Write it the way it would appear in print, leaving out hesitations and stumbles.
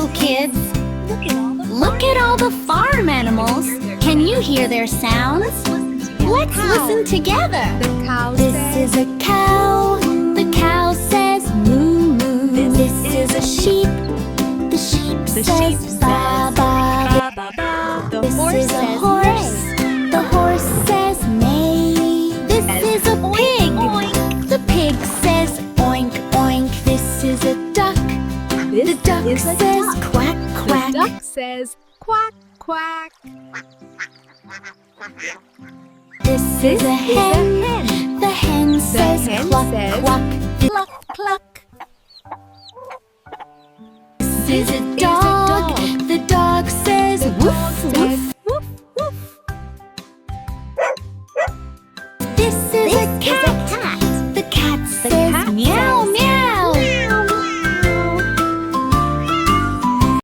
Hello, kids. Look at all the farm animals. Can you hear their sounds? Let's listen together. This is a cow. The cow says moo moo. This is a sheep. The sheep says ba ba. This is a horse. The horse says neigh. This is a pig. The pig says oink oink. This is a duck. The duck says quack quack. The duck says quack quack. This is a hen. The hen says cluck cluck. Cluck cluck. This is a